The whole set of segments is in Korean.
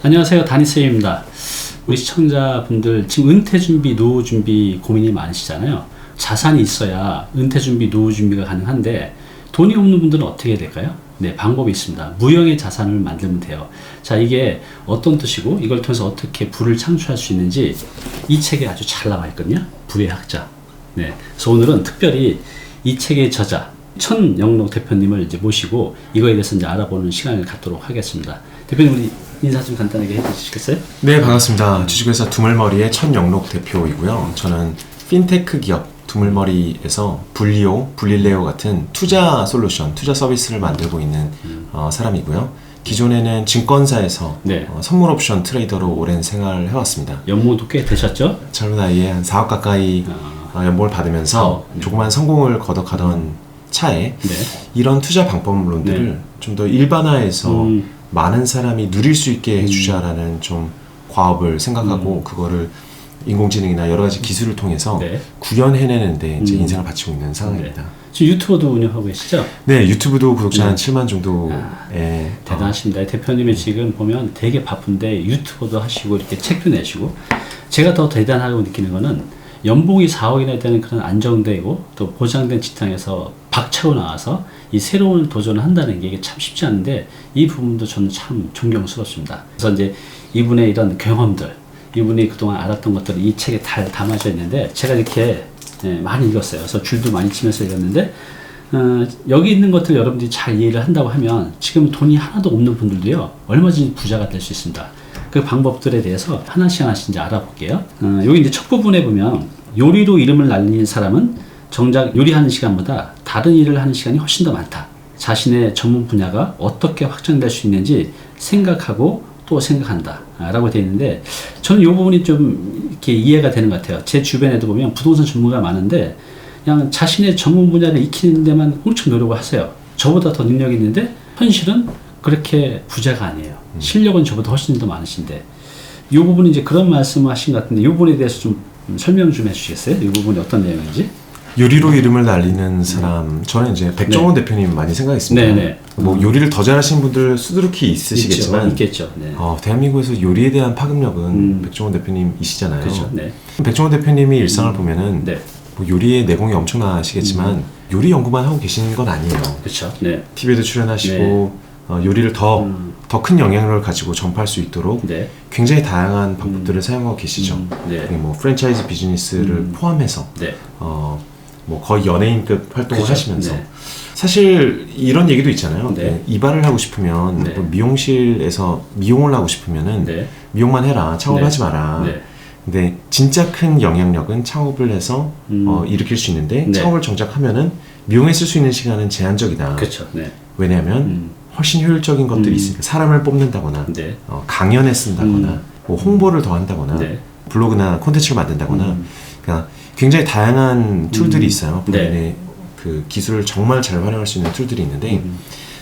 안녕하세요, 다니쌤입니다. 우리 시청자분들 지금 은퇴 준비, 노후 준비 고민이 많으시잖아요. 자산이 있어야 은퇴 준비, 노후 준비가 가능한데 돈이 없는 분들은 어떻게 해야 될까요? 네, 방법이 있습니다. 무형의 자산을 만들면 돼요. 자, 이게 어떤 뜻이고 이걸 통해서 어떻게 부를 창출할 수 있는지 이 책에 아주 잘 나와 있거든요. 부의 학자. 네, 그래서 오늘은 특별히 이 책의 저자 천영록 대표님을 이제 모시고 이거에 대해서 이제 알아보는 시간을 갖도록 하겠습니다. 대표님, 우리 인사 좀 간단하게 해주시겠어요? 네, 반갑습니다. 주식회사 두물머리의 천영록 대표이고요. 저는 핀테크 기업 두물머리에서 불릴레오 같은 투자 솔루션, 투자 서비스를 만들고 있는 사람이고요. 기존에는 증권사에서 네. 선물 옵션 트레이더로 오랜 생활을 해왔습니다. 연봉도 꽤 되셨죠? 젊은 나이에 한 4억 가까이 연봉을 받으면서 조그만 성공을 거둬가던 차에 네. 이런 투자 방법론들을 네. 좀 더 일반화해서 많은 사람이 누릴 수 있게 해주자라는 좀 과업을 생각하고 그거를 인공지능이나 여러 가지 기술을 통해서 네. 구현해내는데 이제 인생을 바치고 있는 상황입니다. 네. 지금 유튜버도 운영하고 계시죠? 네, 유튜브도 구독자 한 네. 7만 정도. 대단하십니다. 대표님이 지금 보면 되게 바쁜데 유튜버도 하시고 이렇게 책도 내시고, 제가 더 대단하다고 느끼는 거는 연봉이 4억이나 되는 그런 안정되고 또 보장된 직장에서 박차고 나와서 이 새로운 도전을 한다는 게 이게 참 쉽지 않은데 이 부분도 저는 참 존경스럽습니다. 그래서 이제 이분의 이런 경험들, 이분이 그동안 알았던 것들을 이 책에 다 담아져 있는데 제가 이렇게 많이 읽었어요. 그래서 줄도 많이 치면서 읽었는데 여기 있는 것들 여러분들이 잘 이해를 한다고 하면 지금 돈이 하나도 없는 분들도요 얼마든지 부자가 될 수 있습니다. 그 방법들에 대해서 하나씩 이제 알아볼게요. 여기 이제 첫 부분에 보면 요리로 이름을 날린 사람은 정작 요리하는 시간보다 다른 일을 하는 시간이 훨씬 더 많다. 자신의 전문 분야가 어떻게 확장될 수 있는지 생각하고 또 생각한다 라고 되어 있는데 저는 이 부분이 좀 이렇게 이해가 되는 것 같아요. 제 주변에도 보면 부동산 전문가가 많은데 그냥 자신의 전문 분야를 익히는 데만 엄청 노력을 하세요. 저보다 더 능력이 있는데 현실은 그렇게 부자가 아니에요. 실력은 저보다 훨씬 더 많으신데 이 부분이 이제 그런 말씀을 하신 것 같은데 이 부분에 대해서 좀 설명 좀 해주시겠어요? 이 부분이 어떤 내용인지? 요리로 이름을 날리는 사람, 저는 이제 백종원 대표님 많이 생각했습니다. 네네. 뭐 요리를 더 잘하시는 분들 수두룩히 있으시겠지만 있겠죠. 네. 대한민국에서 요리에 대한 파급력은 백종원 대표님이시잖아요. 그렇죠. 네. 백종원 대표님이 일상을 보면은 네. 뭐 요리에 내공이 엄청나시겠지만 요리 연구만 하고 계시는 건 아니에요. 그렇죠. 네. TV에도 출연하시고 요리를 더 큰 영향력을 가지고 전파할 수 있도록 네. 굉장히 다양한 방법들을 사용하고 계시죠. 네. 뭐 프랜차이즈 비즈니스를 포함해서 네. 뭐 거의 연예인급 활동을 그죠? 하시면서 네. 사실 이런 얘기도 있잖아요. 네. 이발을 하고 싶으면 네. 뭐 미용실에서 미용을 하고 싶으면은 네. 미용만 해라, 창업하지 마라. 네. 근데 진짜 큰 영향력은 창업을 해서 일으킬 수 있는데 네. 창업을 정작 하면은 미용에 쓸 수 있는 시간은 제한적이다. 그렇죠. 네. 왜냐하면 훨씬 효율적인 것들이 있으니까 사람을 뽑는다거나 네. 강연에 쓴다거나 뭐 홍보를 더 한다거나 네. 블로그나 콘텐츠를 만든다거나 그러니까 굉장히 다양한 툴들이 있어요. 본인의 네. 그 기술을 정말 잘 활용할 수 있는 툴들이 있는데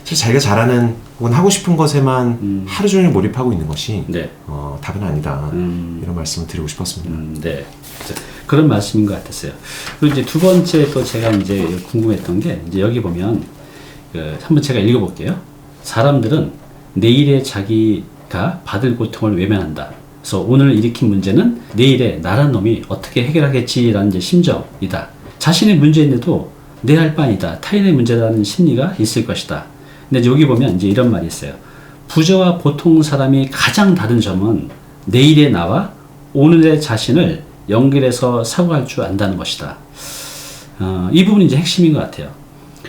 사실 자기가 잘하는 혹은 하고 싶은 것에만 하루 종일 몰입하고 있는 것이 네. 답은 아니다. 이런 말씀을 드리고 싶었습니다. 네. 그런 말씀인 것 같았어요. 그리고 이제 두 번째 또 제가 이제 궁금했던 게 이제 여기 보면 한번 제가 읽어볼게요. 사람들은 내일의 자기가 받을 고통을 외면한다. 그래서 오늘 일으킨 문제는 내일의 나란 놈이 어떻게 해결하겠지라는 이제 심정이다. 자신의 문제인데도 내 할 바 아니다. 타인의 문제라는 심리가 있을 것이다. 근데 여기 보면 이제 이런 말이 있어요. 부자와 보통 사람이 가장 다른 점은 내일의 나와 오늘의 자신을 연결해서 사고할 줄 안다는 것이다. 이 부분이 이제 핵심인 것 같아요.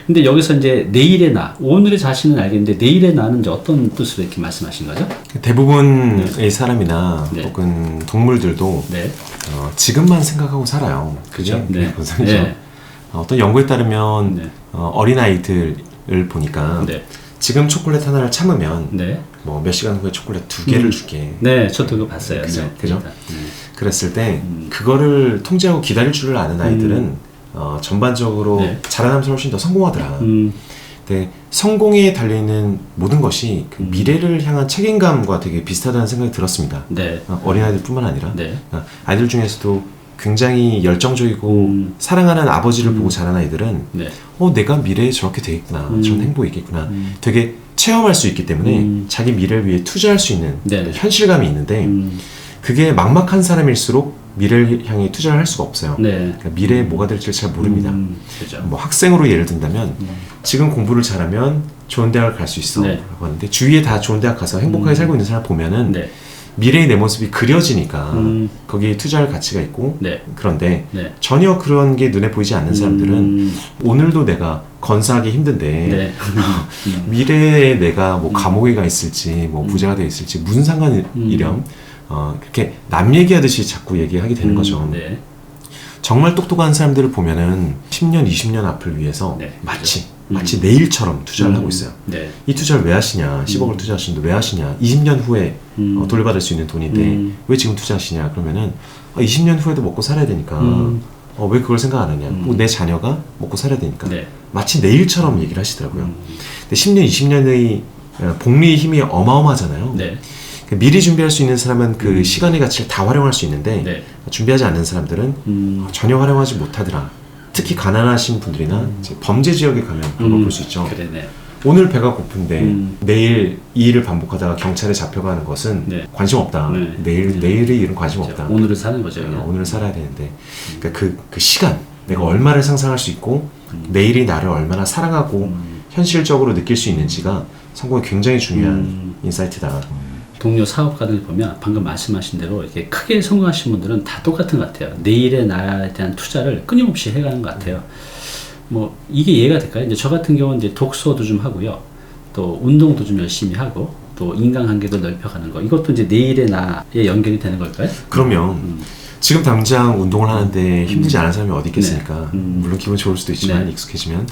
근데 여기서 이제 내일의 나, 오늘의 자신은 알겠는데 내일의 나는 이제 어떤 뜻으로 이렇게 말씀하신 거죠? 대부분의 사람이나 네. 혹은 동물들도 네. 지금만 생각하고 살아요. 그죠? 네. 본성이죠. 네. 어떤 연구에 따르면 네. 어린아이들을 보니까 네. 지금 초콜릿 하나를 참으면 네. 뭐 몇 시간 후에 초콜릿 2개를 줄게. 네, 저도 그거 봤어요. 그죠? 네. 그죠? 그랬을 때 그거를 통제하고 기다릴 줄을 아는 아이들은 전반적으로 네. 자라나면서 훨씬 더 성공하더라. 근데 성공에 달려있는 모든 것이 그 미래를 향한 책임감과 되게 비슷하다는 생각이 들었습니다. 네. 어린아이들 뿐만 아니라 네. 아이들 중에서도 굉장히 열정적이고 사랑하는 아버지를 보고 자란 아이들은 네. 내가 미래에 저렇게 되겠구나, 저런 행복이 있겠구나, 되게 체험할 수 있기 때문에 자기 미래를 위해 투자할 수 있는 네. 현실감이 있는데 그게 막막한 사람일수록 미래를 향해 투자를 할 수가 없어요. 네. 그러니까 미래에 뭐가 될지 잘 모릅니다. 그죠. 뭐 학생으로 예를 든다면 지금 공부를 잘하면 좋은 대학을 갈 수 있어 네. 라고 하는데 주위에 다 좋은 대학 가서 행복하게 살고 있는 사람 보면은 네. 미래의 내 모습이 그려지니까 거기에 투자할 가치가 있고 네. 그런데 네. 전혀 그런 게 눈에 보이지 않는 사람들은 오늘도 내가 건사하기 힘든데 네. 미래에 내가 뭐 감옥에 가 있을지 뭐 부자가 되어 있을지 무슨 상관이렴 그렇게 남 얘기하듯이 자꾸 얘기하게 되는 거죠. 네. 정말 똑똑한 사람들을 보면은 10년, 20년 앞을 위해서 네. 마치 내일처럼 투자를 하고 있어요. 네. 이 투자를 왜 하시냐? 10억을 투자하시는데 왜 하시냐? 20년 후에 돌려받을 수 있는 돈인데 왜 지금 투자하시냐? 그러면은 20년 후에도 먹고 살아야 되니까 왜 그걸 생각 안 하냐? 내 자녀가 먹고 살아야 되니까 네. 마치 내일처럼 얘기를 하시더라고요. 근데 10년, 20년의 복리의 힘이 어마어마하잖아요. 네. 미리 준비할 수 있는 사람은 그 시간의 가치를 다 활용할 수 있는데 네. 준비하지 않는 사람들은 전혀 활용하지 못하더라. 특히 가난하신 분들이나 이제 범죄 지역에 가면 그런 걸 볼 수 있죠. 그러네. 오늘 배가 고픈데 내일 이 일을 반복하다가 경찰에 잡혀가는 것은 네. 관심 없다. 네. 내일의 일은 관심 없다. 오늘을 사는 거죠. 그냥. 오늘을 살아야 되는데 그러니까 그 시간 내가 얼마를 상상할 수 있고 내일이 나를 얼마나 사랑하고 현실적으로 느낄 수 있는지가 성공에 굉장히 중요한 인사이트다. 동료 사업가들 보면 방금 말씀하신 대로 이렇게 크게 성공하신 분들은 다 똑같은 것 같아요. 내일의 나에 대한 투자를 끊임없이 해가는 것 같아요. 뭐 이게 이해가 될까요? 이제 저 같은 경우는 이제 독서도 좀 하고요, 또 운동도 좀 열심히 하고, 또 인간관계도 넓혀가는 거. 이것도 이제 내일의 나에 연결이 되는 걸까요? 그러면 지금 당장 운동을 하는데 힘들지 않은 사람이 어디 있겠습니까? 네. 물론 기분 좋을 수도 있지만 네. 익숙해지면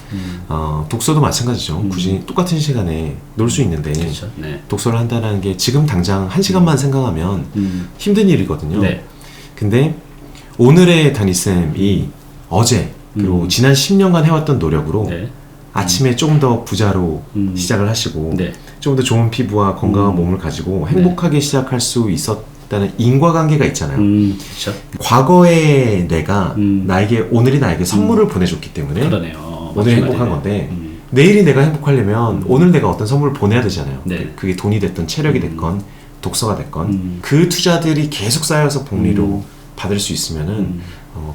독서도 마찬가지죠. 굳이 똑같은 시간에 놀 수 있는데 그렇죠. 네. 독서를 한다는 게 지금 당장 한 시간만 생각하면 힘든 일이거든요. 네. 근데 오늘의 다니쌤이 어제 그리고 지난 10년간 해왔던 노력으로 네. 아침에 조금 더 부자로 시작을 하시고 네. 조금 더 좋은 피부와 건강한 몸을 가지고 행복하게 시작할 수 있었다는 인과관계가 있잖아요. 그렇죠. 과거의 내가 오늘이 나에게 선물을 보내줬기 때문에 그러네요. 오늘 행복한 건데 내일이 내가 행복하려면 오늘 내가 어떤 선물을 보내야 되잖아요. 네. 그게 돈이 됐건 체력이 됐건 독서가 됐건 그 투자들이 계속 쌓여서 복리로 받을 수 있으면은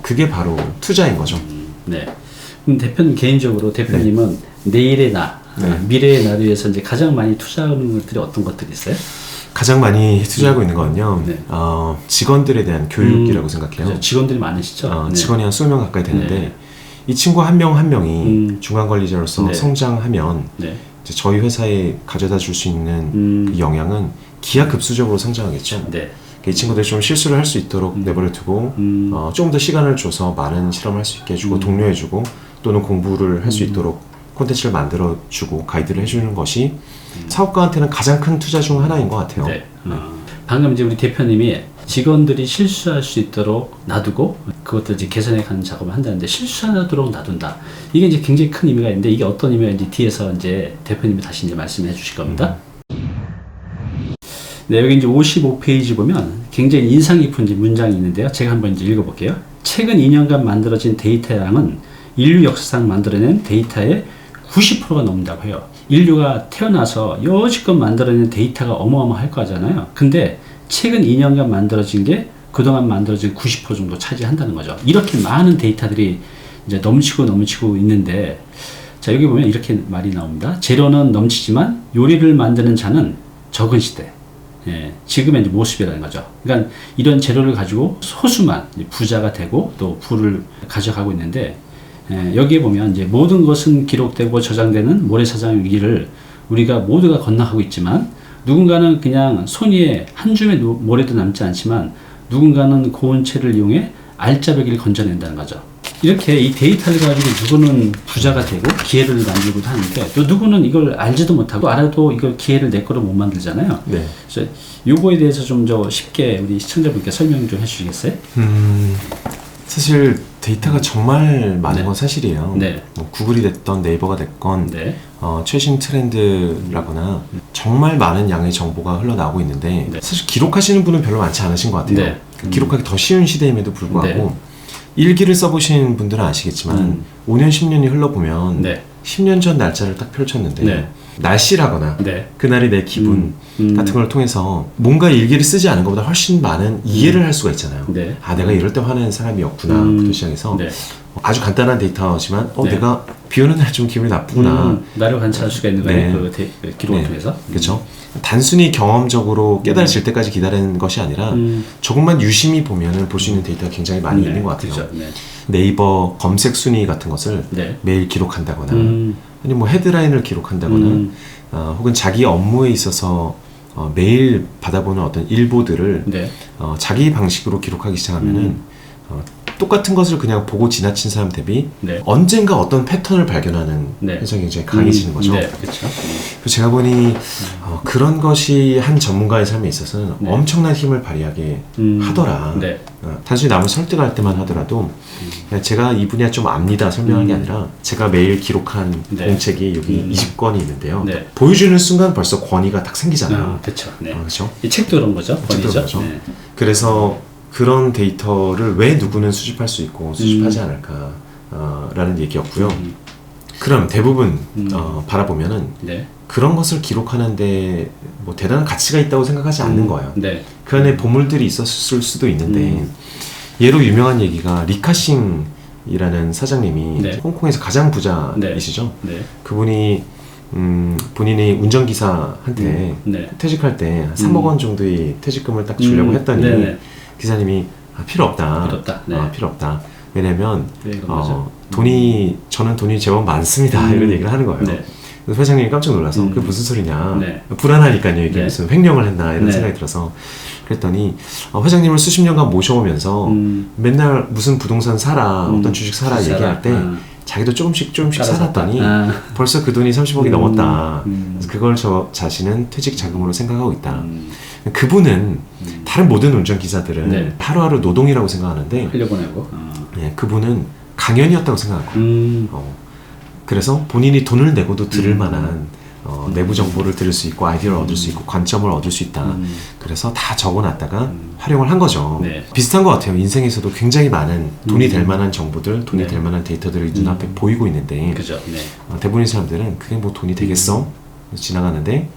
그게 바로 투자인 거죠. 네. 그럼 대표님 개인적으로 대표님은 내일의 나, 네. 미래의 나를 위해서 이제 가장 많이 투자하는 것들이 어떤 것들이 있어요? 가장 많이 투자하고 있는 건요. 네. 직원들에 대한 교육이라고 생각해요. 그죠? 직원들이 많으시죠? 네. 직원이 한 20명 가까이 되는데 네. 이 친구 한 명 한 명이 중간 관리자로서 네. 성장하면 네. 이제 저희 회사에 가져다 줄 수 있는 그 영향은 기하급수적으로 성장하겠죠. 네. 이 친구들이 좀 실수를 할 수 있도록 내버려 두고 조금 더 시간을 줘서 많은 실험을 할 수 있게 해주고 독려해주고 또는 공부를 할 수 있도록 콘텐츠를 만들어주고 가이드를 해주는 것이 사업가한테는 가장 큰 투자 중 하나인 것 같아요. 네. 방금 이제 우리 대표님이 직원들이 실수할 수 있도록 놔두고 그것도 이제 개선해 가는 작업을 한다는데 실수하도록 놔둔다. 이게 이제 굉장히 큰 의미가 있는데 이게 어떤 의미가 있는지 뒤에서 이제 대표님이 다시 이제 말씀해 주실 겁니다. 네, 여기 이제 55페이지 보면 굉장히 인상 깊은 이제 문장이 있는데요. 제가 한번 이제 읽어볼게요. 최근 2년간 만들어진 데이터량은 인류 역사상 만들어낸 데이터의 90%가 넘는다고 해요. 인류가 태어나서 여지껏 만들어낸 데이터가 어마어마할 거잖아요. 근데 최근 2년간 만들어진 게 그동안 만들어진 90% 정도 차지한다는 거죠. 이렇게 많은 데이터들이 이제 넘치고 있는데, 자, 여기 보면 이렇게 말이 나옵니다. 재료는 넘치지만 요리를 만드는 자는 적은 시대. 예, 지금의 이제 모습이라는 거죠. 그러니까 이런 재료를 가지고 소수만 부자가 되고 또 부를 가져가고 있는데, 여기에 보면 이제 모든 것은 기록되고 저장되는 모래사장 위기를 우리가 모두가 건너가고 있지만 누군가는 그냥 손 위에 한 줌의 모래도 남지 않지만 누군가는 고운 채를 이용해 알짜배기를 건져낸다는 거죠. 이렇게 이 데이터를 가지고 누구는 부자가 되고 기회를 만들고도 하는데 또 누구는 이걸 알지도 못하고 알아도 이걸 기회를 내 거로 못 만들잖아요. 네. 그래서 요거에 대해서 좀 더 쉽게 우리 시청자분께 설명 좀 해주시겠어요? 사실 데이터가 정말 많은 네. 건 사실이에요. 네. 뭐 구글이 됐던 네이버가 됐건 네. 최신 트렌드라거나 정말 많은 양의 정보가 흘러나오고 있는데 네. 사실 기록하시는 분은 별로 많지 않으신 것 같아요. 네. 기록하기 더 쉬운 시대임에도 불구하고 네. 일기를 써보신 분들은 아시겠지만 5년 10년이 흘러보면 네. 10년 전 날짜를 딱 펼쳤는데 네. 날씨라거나 네. 그날의 내 기분 같은 걸 통해서 뭔가 일기를 쓰지 않은 것보다 훨씬 많은 이해를 할 수가 있잖아요. 네. 아, 내가 이럴 때 화내는 사람이었구나 부터 시작해서 네. 아주 간단한 데이터지만 네. 내가 비 오는 날 좀 기분이 나쁘구나. 나를 관찰할 수가 있는 거예요. 네. 그 기록을 네. 통해서. 그렇죠. 단순히 경험적으로 깨달아질 때까지 기다리는 것이 아니라 조금만 유심히 보면은 볼 수 있는 데이터가 굉장히 많이 있는 것 같아요. 그렇죠. 네. 네이버 검색 순위 같은 것을 네. 매일 기록한다거나 아니 뭐 헤드라인을 기록한다거나 혹은 자기 업무에 있어서 매일 받아보는 어떤 일보들을 네. 자기 방식으로 기록하기 시작하면은 똑같은 것을 그냥 보고 지나친 사람 대비 네. 언젠가 어떤 패턴을 발견하는 네. 현상이 굉장히 강해지는 거죠. 네. 그렇죠. 그래서 제가 보니 그런 것이 한 전문가의 삶에 있어서는 네. 엄청난 힘을 발휘하게 하더라. 네. 단순히 남을 설득할 때만 하더라도 그냥 제가 이 분야 좀 압니다 설명한 게 아니라 제가 매일 기록한 네. 공책이 여기 20권이 있는데요. 네. 보여주는 순간 벌써 권위가 딱 생기잖아요. 그렇죠. 네. 그렇죠? 이 책도 그런 거죠. 책도 권위죠. 그런 거죠. 네. 그래서 그런 데이터를 왜 누구는 수집할 수 있고 수집하지 않을까 라는 얘기였고요. 그럼 대부분 바라보면은 네. 그런 것을 기록하는데 뭐 대단한 가치가 있다고 생각하지 않는 거예요. 네. 그 안에 보물들이 있었을 수도 있는데 예로 유명한 얘기가 리카싱이라는 사장님이 네. 홍콩에서 가장 부자이시죠. 네. 그분이 본인이 운전기사한테 네. 퇴직할 때 3억 원 정도의 퇴직금을 딱 주려고 했더니 네네. 기사님이 필요 없다. 필요 없다. 네. 필요 없다. 왜냐면 왜 그런 거죠? 저는 돈이 제법 많습니다. 이런 얘기를 하는 거예요. 네. 그래서 회장님이 깜짝 놀라서 그게 무슨 소리냐. 네. 불안하니까요. 이게 네. 무슨 횡령을 했나 이런 네. 생각이 들어서 그랬더니 회장님을 수십 년간 모셔오면서 맨날 무슨 부동산 사라, 어떤 주식 사라 주식 얘기할 사라. 때 자기도 조금씩 깔아서 살았더니 벌써 그 돈이 30억이 넘었다. 그래서 그걸 저 자신은 퇴직 자금으로 생각하고 있다. 그분은 다른 모든 운전기사들은 네. 하루하루 노동이라고 생각하는데 흘려보내고. 예, 그분은 강연이었다고 생각한 거예요. 그래서 본인이 돈을 내고도 들을 만한 내부 정보를 들을 수 있고 아이디어를 얻을 수 있고 관점을 얻을 수 있다. 그래서 다 적어놨다가 활용을 한 거죠. 네. 비슷한 것 같아요. 인생에서도 굉장히 많은 돈이 될 만한 정보들, 돈이 네. 될 만한 데이터들이 눈앞에 보이고 있는데 그죠. 네. 대부분의 사람들은 그게 뭐 돈이 되겠어? 지나가는데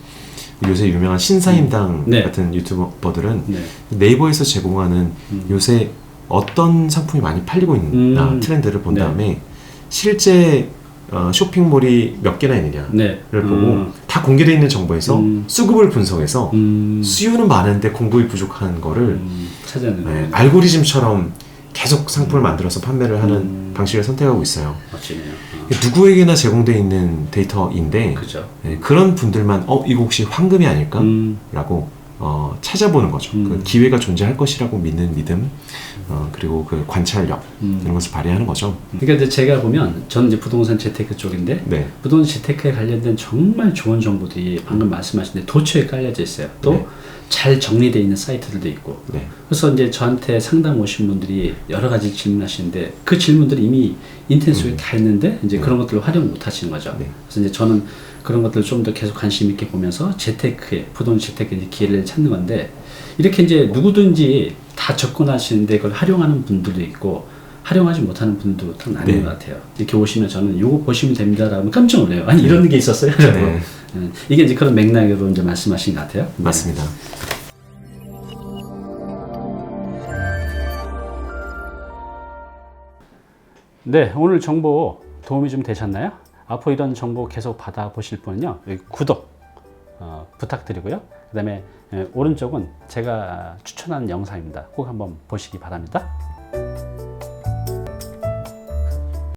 요새 유명한 신사임당 네. 같은 유튜버들은 네. 네이버에서 제공하는 요새 어떤 상품이 많이 팔리고 있나 트렌드를 본 네. 다음에 실제 쇼핑몰이 몇 개나 있느냐를 네. 보고 다 공개되어 있는 정보에서 수급을 분석해서 수요는 많은데 공급이 부족한 거를 찾아내는 네, 알고리즘처럼 계속 상품을 만들어서 판매를 하는 방식을 선택하고 있어요. 멋지네요. 누구에게나 제공되어 있는 데이터인데 그죠. 네, 그런 분들만 이거 혹시 황금이 아닐까? 라고 찾아보는 거죠. 그 기회가 존재할 것이라고 믿는 믿음 그리고 그 관찰력 이런 것을 발휘하는 거죠. 그러니까 이제 제가 보면 저는 이제 부동산 재테크 쪽인데 네. 부동산 재테크에 관련된 정말 좋은 정보들이 방금 말씀하신 데 도처에 깔려져 있어요. 또 네. 잘 정리되어 있는 사이트들도 있고. 네. 그래서 이제 저한테 상담 오신 분들이 여러 가지 질문하시는데 그 질문들이 이미 인터넷 속에 다 있는데 이제 그런 것들을 활용 못 하시는 거죠. 네. 그래서 이제 저는 그런 것들을 좀 더 계속 관심 있게 보면서 재테크에 부동산 재테크에 이제 기회를 찾는 건데 이렇게 이제 누구든지 다 접근하시는데 그걸 활용하는 분들도 있고 활용하지 못하는 분도 딱 나뉘는 네. 것 같아요. 이렇게 오시면 저는 이거 보시면 됩니다라고 깜짝 놀래요. 아니 이런 게 있었어요? 네. 이게 이제 그런 맥락으로 이제 말씀하신 것 같아요. 네. 맞습니다. 네, 오늘 정보 도움이 좀 되셨나요? 앞으로 이런 정보 계속 받아보실 분은요, 여기 구독 부탁드리고요. 그 다음에 오른쪽은 제가 추천하는 영상입니다. 꼭 한번 보시기 바랍니다.